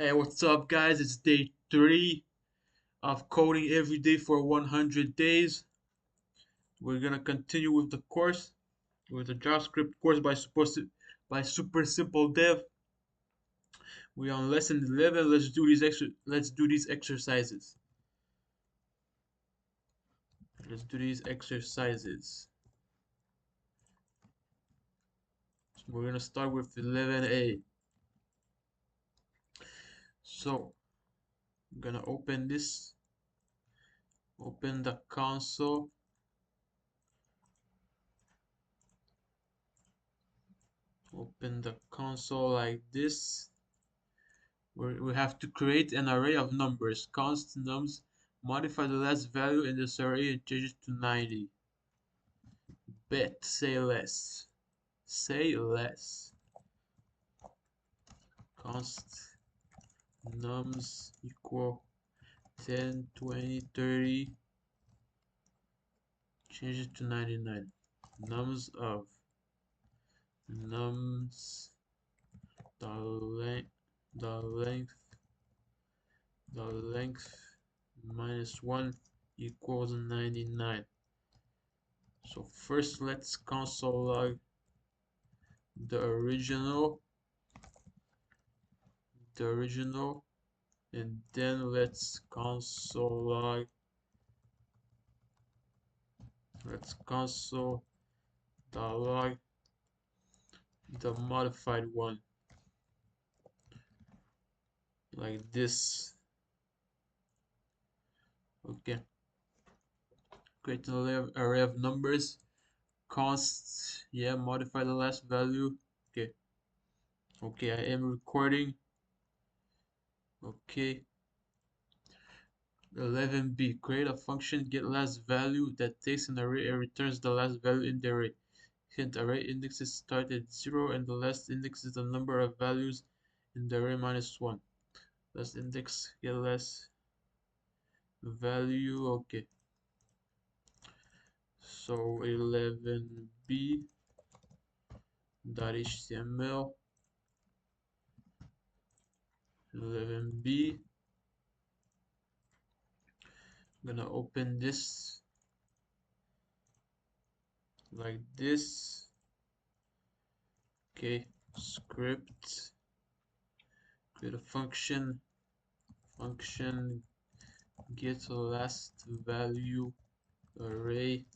Hey, what's up, guys? It's day 3 of coding every day for 100 days. We're gonna continue with the course, with the JavaScript course by Super Simple Dev. We're on lesson 11. Let's do these exercises. Let's do these exercises. So we're gonna start with 11a. So I'm gonna open this. Open the console. Open the console like this. We have to create an array of numbers, const nums, modify the last value in this array and change it to 90. Bet, say less. Say less. Const nums equal 10, 20, 30. Change it to 99. Nums of nums the length the length the length minus 1 equals 99. So first let's console log the original and then let's console log the modified one like this. Okay, create an array of numbers, const, yeah, modify the last value. Okay, I am recording. Okay, 11b, create a function get last value that takes an array and returns the last value in the array. Hint, array indexes start at 0 and the last index is the number of values in the array minus 1. Last index get last value. Okay, so 11b dot html 11b. I'm gonna open this like this. Okay, script, create a function get last value array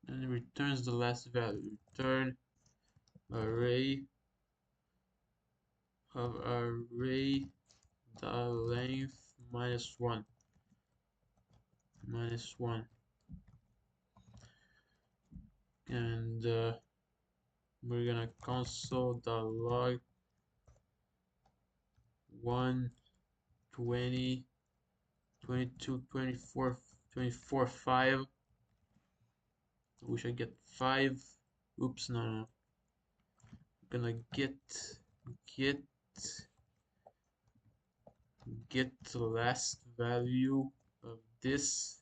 and it returns the last value. Return array of array the length minus 1 and we're gonna console the log 1 20 22 24 24 5. I wish I get 5. Oops, no. I'm gonna get the last value of this.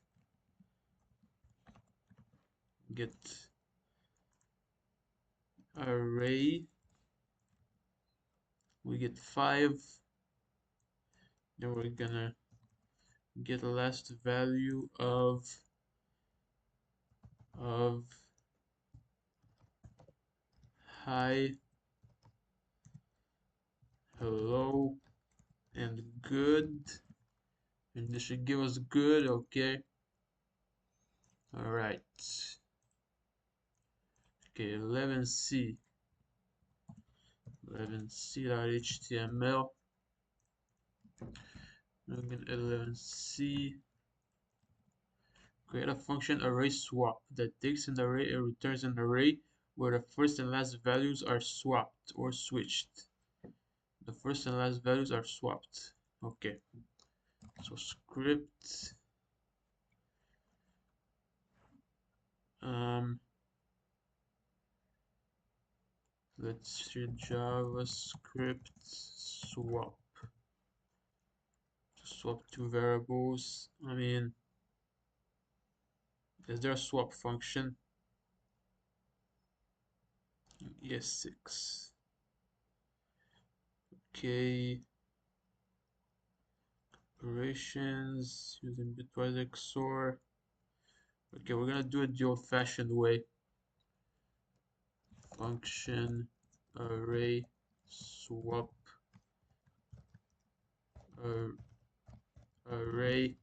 Get array. We get 5. Then we're gonna get the last value of hi, hello, and good. And this should give us good. Okay. All right. Okay, 11c 11c.html. I'm gonna 11c. Create a function array swap that takes an array and returns an array where the first and last values are swapped or switched. The first and last values are swapped. Okay, so script let's see JavaScript swap to swap two variables. I mean, is there a swap function? ES6. Okay, operations using bitwise XOR. Okay, we're gonna do it the old-fashioned way. Function array swap array,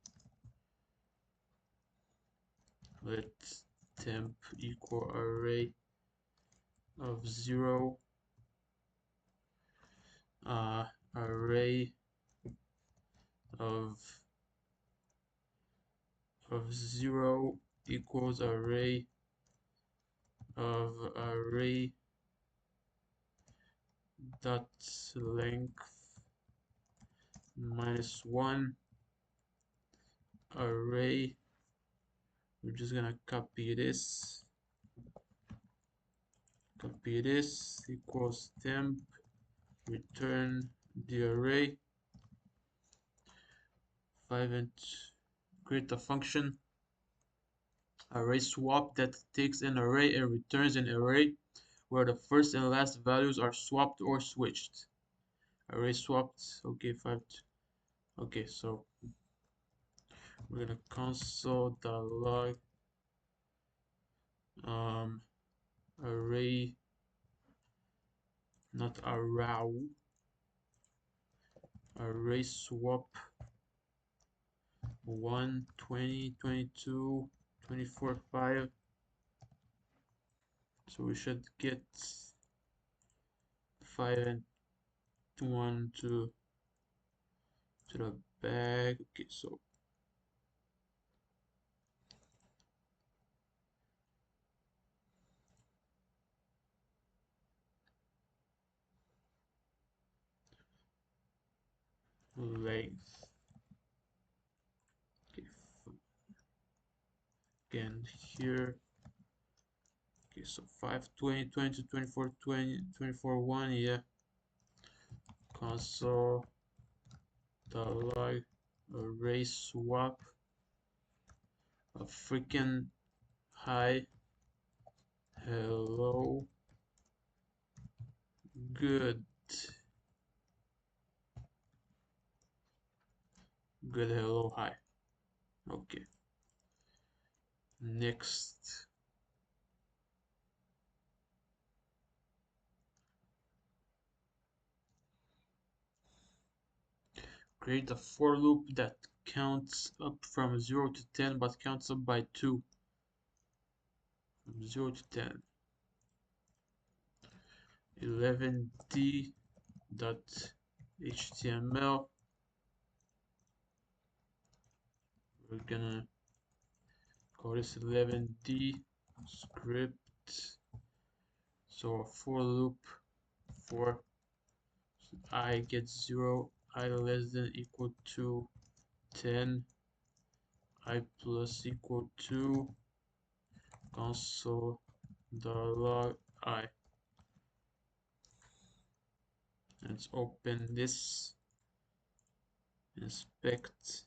let temp equal array of 0, array of 0 equals array of array dot length -1 array. We're just gonna copy this equals temp, return the array 5, and create a function array swap that takes an array and returns an array where the first and last values are swapped or switched. Array swapped. Okay, 5. Okay, so we're gonna console.log array, not arrow, array swap 1, 20, 22, 24, 5. So we should get 5 and 1 to the back. Okay, so length. Okay, again here. Okay, so 5, 20, 22, 24, 20, 24, 1, yeah. Console the log array swap a freaking hi, hello, good, hello, hi. Okay, next. Create a for loop that counts up from 0 to 10 but counts up by 2. From 0 to 10. 11d dot html. We're gonna call this 11d script. So a for loop for I gets 0, I less than equal to 10, I plus equal to console the log I. Let's open this, inspect,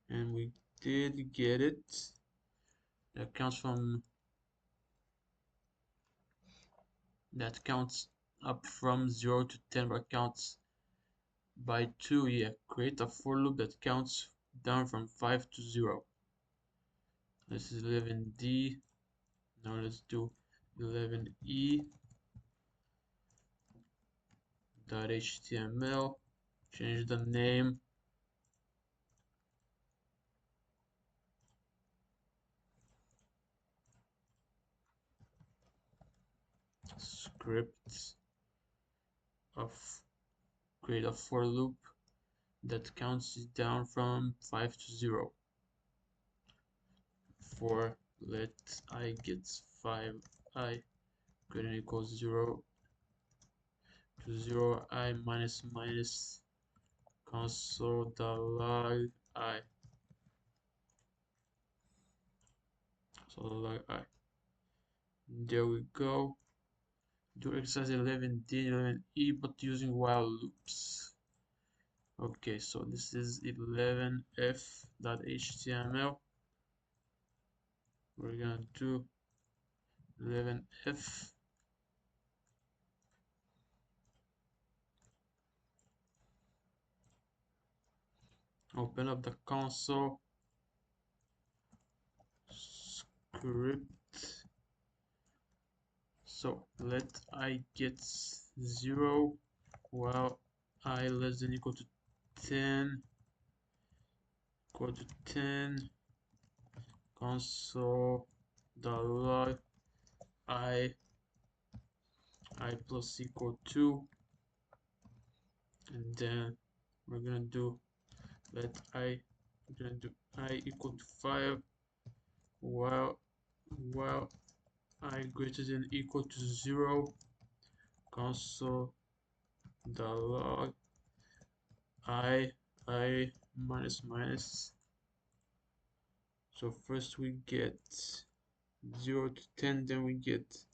and we did get it. That counts up from 0 to 10, but counts by 2. Yeah, create a for loop that counts down from 5 to 0. This is 11d. Now let's do 11e dot html. Change the name. Script of create a for loop that counts down from 5 to 0. For let I gets 5, I greater than equals 0 to 0, I minus minus console the log I. So log I. There we go. Do exercise 11d, 11e, but using while loops. Okay, so this is 11f.html. We're gonna do 11f Open up the console script. So let I get 0 while I less than equal to 10 equal to 10 console log I plus equal to, and then we're gonna do let I we're gonna do I equal to 5 while I greater than equal to 0 console log I minus minus. So first we get 0 to 10, then we get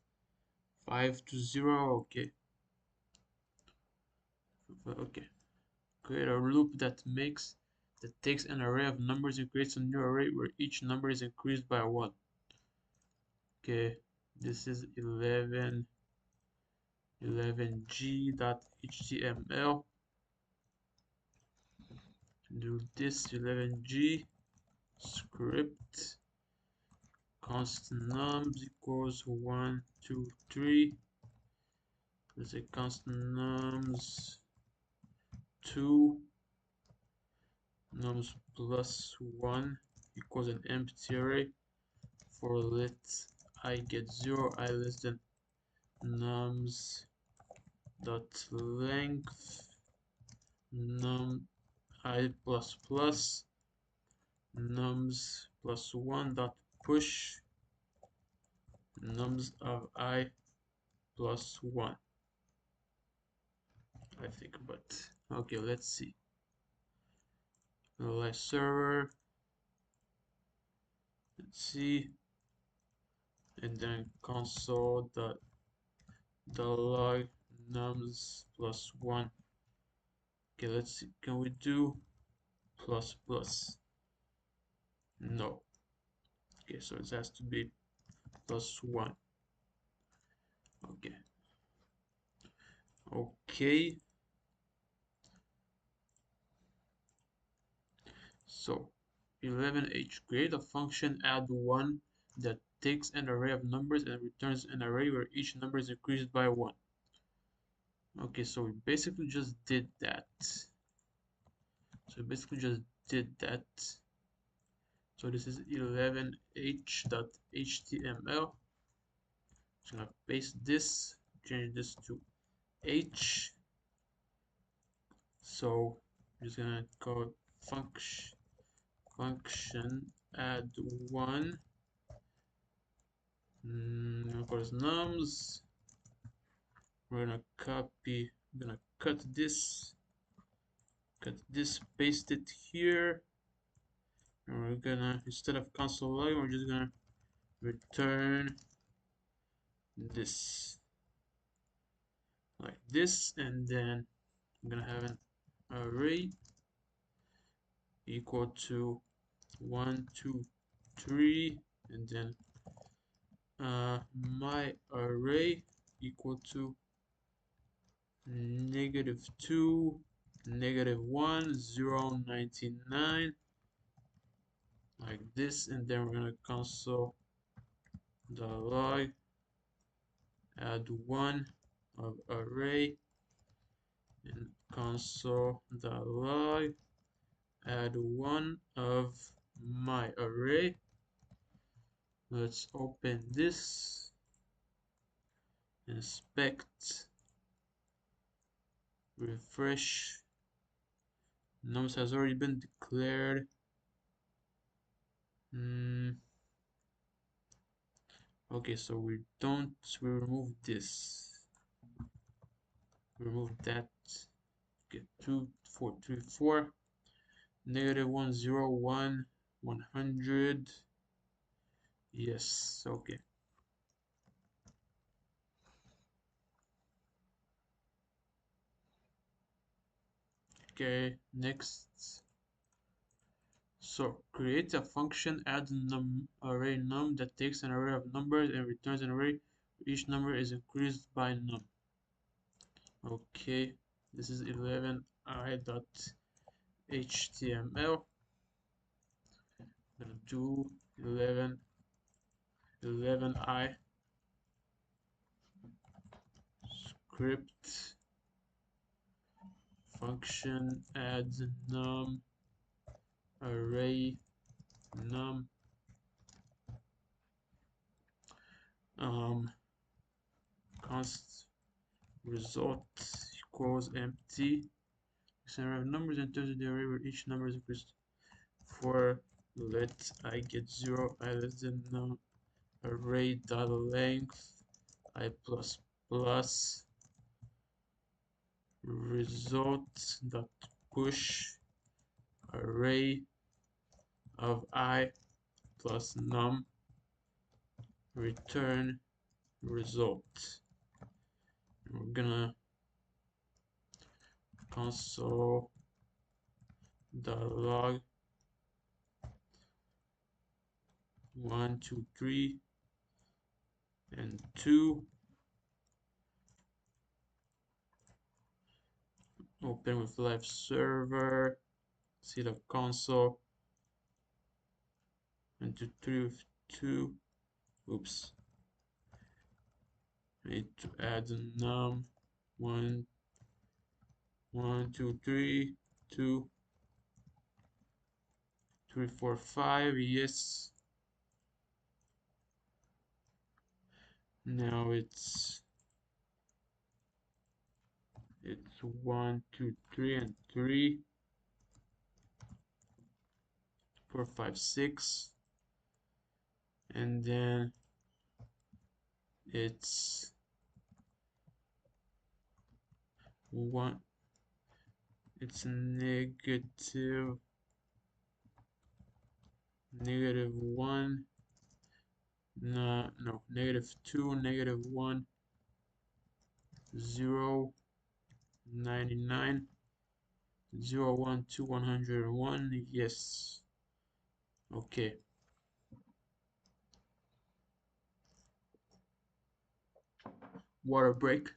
5 to 0. Okay. Create a loop that takes an array of numbers and creates a new array where each number is increased by 1. Okay, this is 11g.html. Do this 11g script const nums equals 1 2 3. Let's say const nums 2 nums plus 1 equals an empty array for let I get 0 I less than nums dot length num I plus plus nums plus 1 dot push nums of I plus 1, I think. But okay, let's see. Live server, let's see, and then console dot log nums plus 1. Okay, let's see, can we do plus plus? No. Okay, so it has to be plus 1. Okay. Okay. So 11h, create a function add 1 that takes an array of numbers and returns an array where each number is increased by 1. Okay, so we basically just did that. So this is 11h.html. Just gonna paste this, change this to h. So I'm just gonna call function add 1 of course nums. We're gonna cut this, paste it here, and we're gonna, instead of console log, we're just gonna return this like this, and then I'm gonna have an array equal to 1 2 3, and then my array equal to -2 -1 0 99, like this, and then we're gonna console log add 1 of array and console log add 1 of my array. Let's open this, inspect, refresh. Nums has already been declared. Okay, so we remove this, remove that. Okay, 2 4 3 4 -1 0 1 100. Yes, okay. Okay, next. So create a function add array num that takes an array of numbers and returns an array where each number is increased by num. Okay, this is 11i.html. HTML. I'm gonna do 11i script function adds num array num const result equals empty. Center of numbers enters the array where each number is increased. For let I get 0, I less than num array dot length I plus plus result dot push array of I plus num return result. We're gonna console.log 1, 2, 3, and 2. Open with live server. See the console. 1, 2, 3 with 2. Oops. Need to add num 1, 1, 2, 3, 2, 3, 4, 5. Yes. Now it's 1, 2, 3, and 3, 4, 5, 6, and then it's 1. It's negative 1. No, -2, -1, 0, 99, 0, 1, 2, 101. Yes. Okay. Water break.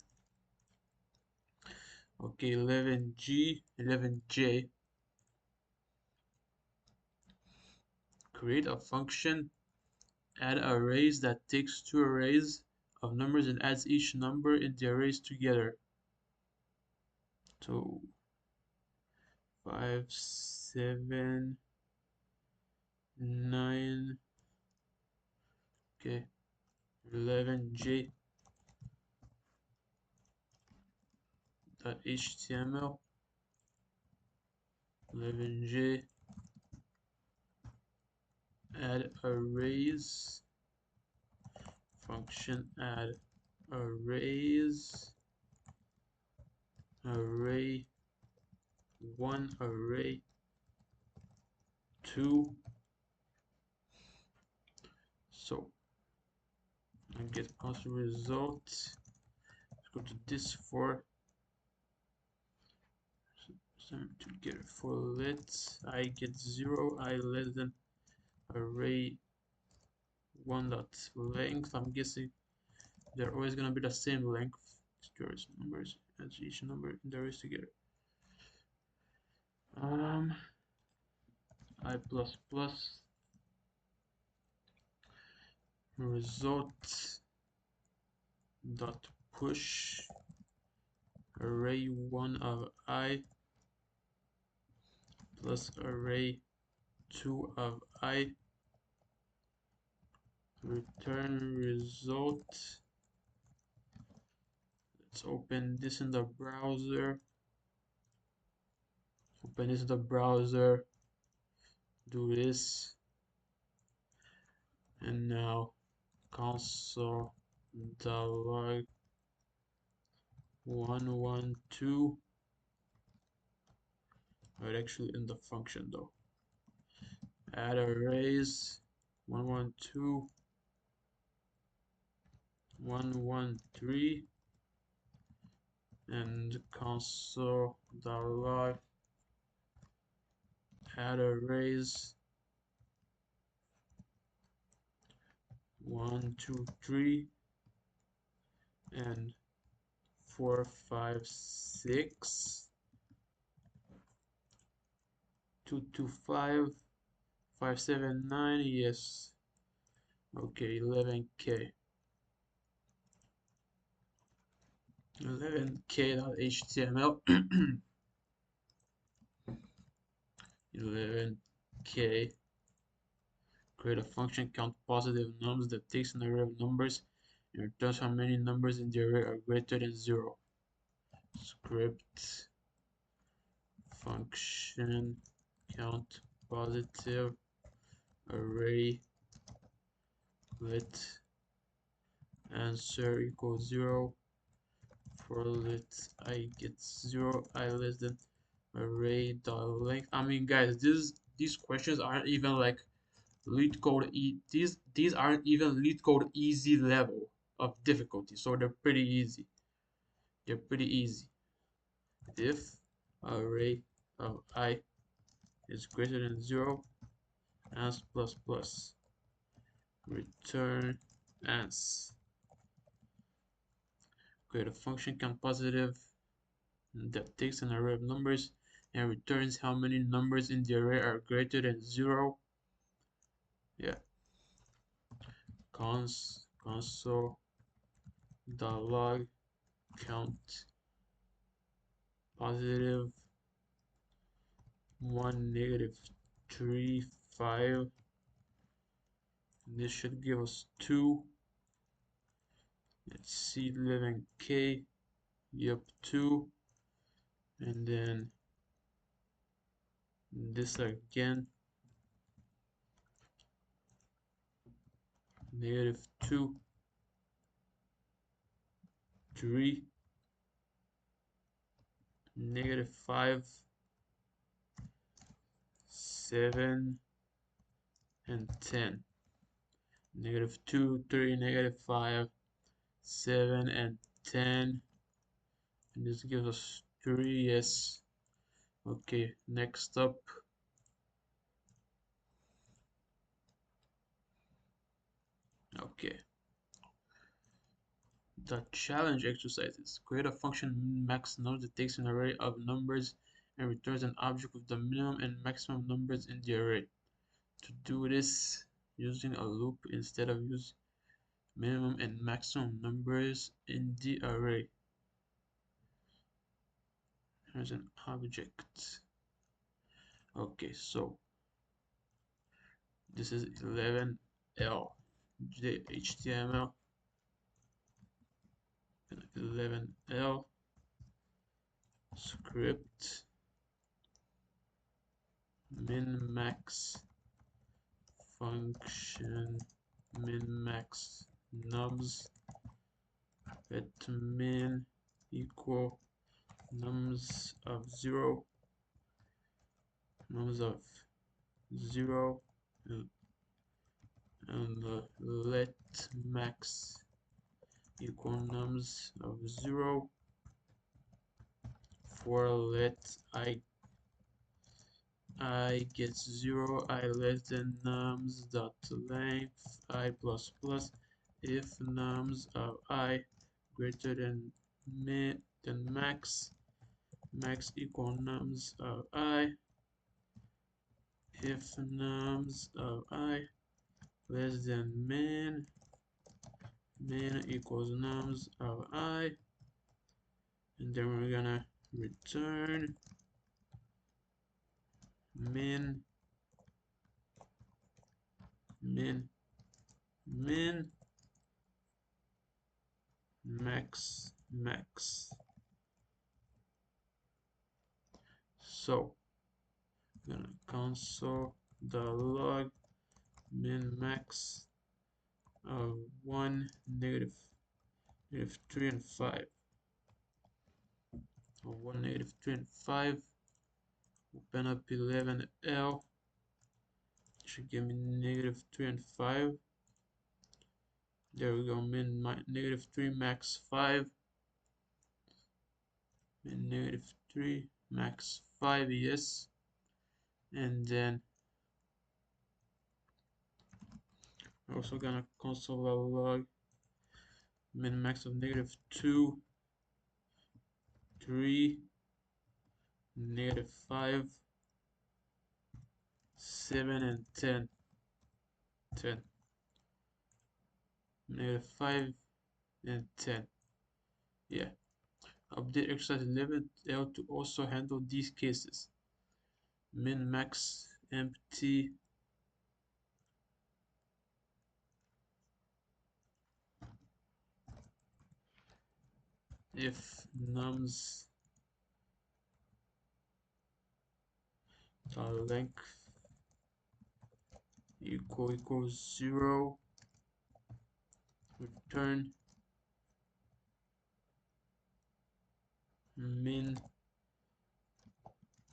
Okay, 11J. Create a function. Add arrays that takes two arrays of numbers and adds each number in the arrays together. So 5, 7, 9. Okay. 11J .html 11J add arrays function add arrays array 1 array 2. So I get constant result. Let's go to this for to get for let I get 0 I less than array 1 dot length. I'm guessing they're always gonna be the same length. Stores numbers as each number in the arrays together. I plus plus result dot push array 1 of I plus array 2 of I return result. Let's open this in the browser. Open this in the browser. Do this. And now console.log 112. Right, actually in the function though. Add arrays 112, 113, and console.log add arrays 1, 2, 3, and 4, 5, 6. 225 579, yes. Okay, 11k. 11k.html. 11k. Create a function, count positive numbers that takes an array of numbers and returns how many numbers in the array are greater than 0. Script function count positive array let answer equals 0 for let I get 0 I less than array dot length. I mean, guys, these questions aren't even like lead code these aren't even lead code easy level of difficulty, so they're pretty easy. They're pretty easy. If array of I is greater than 0, ans plus plus return ans. Create a function count positive that takes an array of numbers and returns how many numbers in the array are greater than 0. Yeah. Console.log count positive 1 negative 3 5. This should give us 2. Let's see, 11k. Yep, 2. And then this again, negative 2 3 negative 5 7 and 10. Negative 2 3 negative 5 7 and 10, and this gives us 3. Yes. Okay, next up, okay, the challenge exercises. Create a function max number that takes an array of numbers and returns an object with the minimum and maximum numbers in the array. To do this, using a loop instead of use minimum and maximum numbers in the array. Here's an object. Okay, so this is 11L HTML, 11L script min max function min max nums let min equal nums of 0, nums of 0, and let max equal nums of 0 for let I gets 0 I less than nums dot length I plus plus if nums of I greater than max equal nums of I if nums of I less than min equals nums of I, and then we're gonna return min max. So I'm gonna console the log min max of 1 negative 3 and 5, or 1 negative 3 and 5. Open up 11L, should give me negative 3 and 5. There we go, negative 3 max 5, and negative 3 max 5, yes. And then we're also gonna console log min max of negative 2 3 negative 5 7 and 10. 10. Negative 5 and 10. Yeah. Update exercise 11L to also handle these cases. Min, max, empty. If nums length equals 0, return min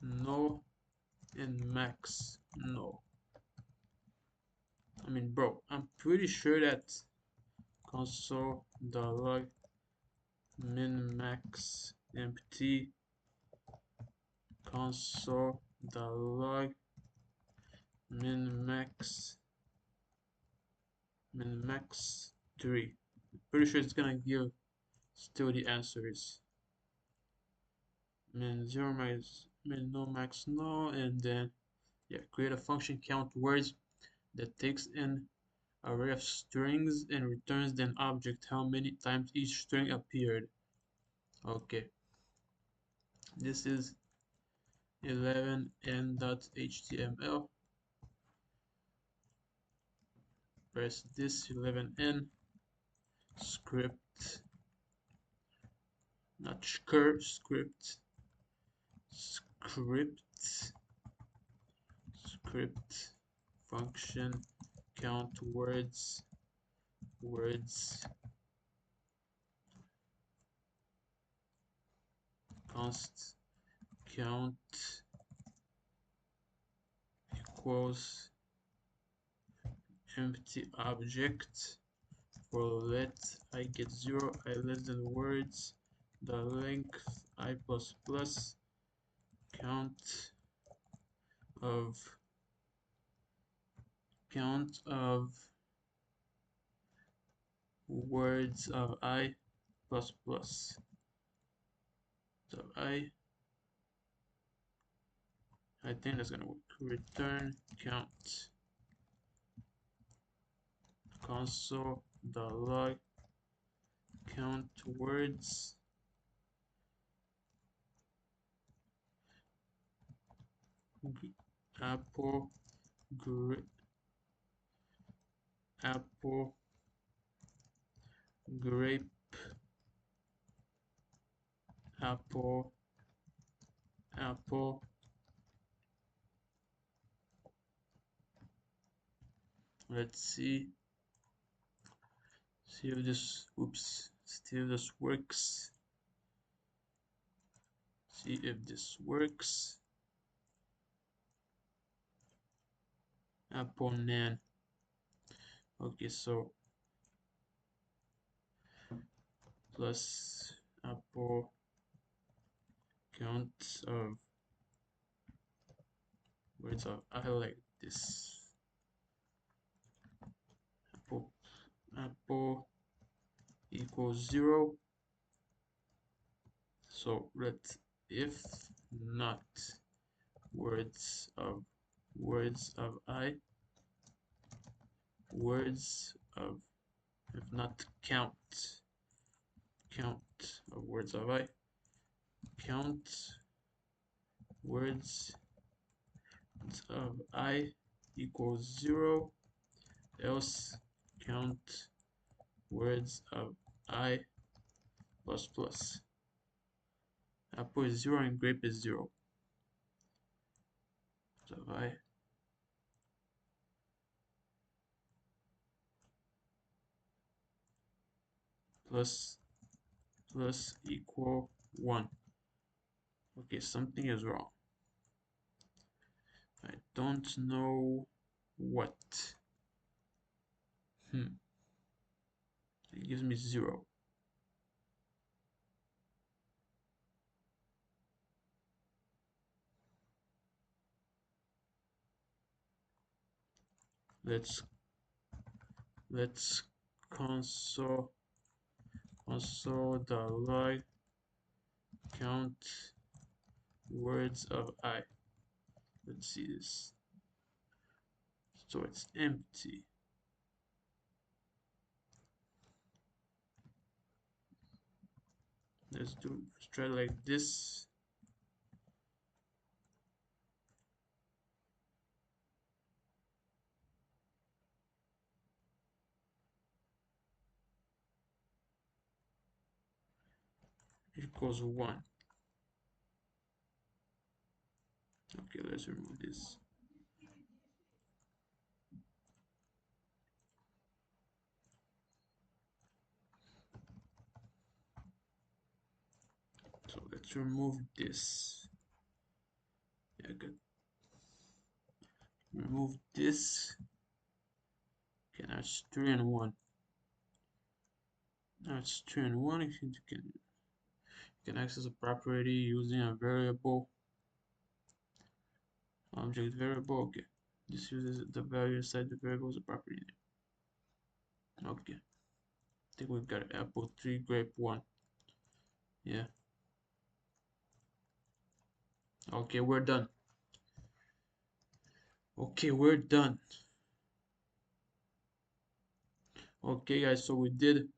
no and max no. I mean, bro, I'm pretty sure that console.log min max empty console.log min max 3. Pretty sure it's gonna give still the answer is min 0 max min no max no, and then yeah, create a function count words that takes an array of strings and returns an object how many times each string appeared. Okay, this is 11n.html. Press this 11n script, not script function count words const count equals empty object for let I get 0, I less than words, the length I plus plus count of words of I plus plus. So I think that's gonna work. Return count console.log count words apple apple grape apple let's see if this works. See if this works. Apple nan. Okay, so plus apple count of words of I like this. Apple equals 0. So let if not words of I if not count of words of I count words of I equals 0, else count words of I plus plus. Apple is 0 and grape is 0. So if I plus equal 1. Okay, something is wrong. I don't know what. It gives me 0. Let's console.log count words of I. Let's see this. So it's empty. Let's try like this. Equals 1. Okay, let's remove this. So let's remove this. Yeah, good. Remove this. Okay, now it's 3 and 1. Now it's 3 and 1. You can access a property using a variable. Object variable. Okay. This uses the value inside the variable as a property name. Okay. I think we've got apple 3, grape 1. Yeah. Okay, we're done. Okay, we're done. Okay, guys, so we did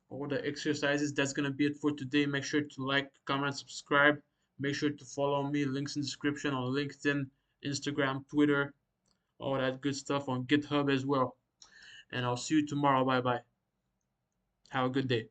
all the exercises. That's gonna be it for today. Make sure to like, comment, subscribe. Make sure to follow me. Links in description on LinkedIn, Instagram, Twitter, all that good stuff on GitHub as well. And I'll see you tomorrow. Bye bye. Have a good day.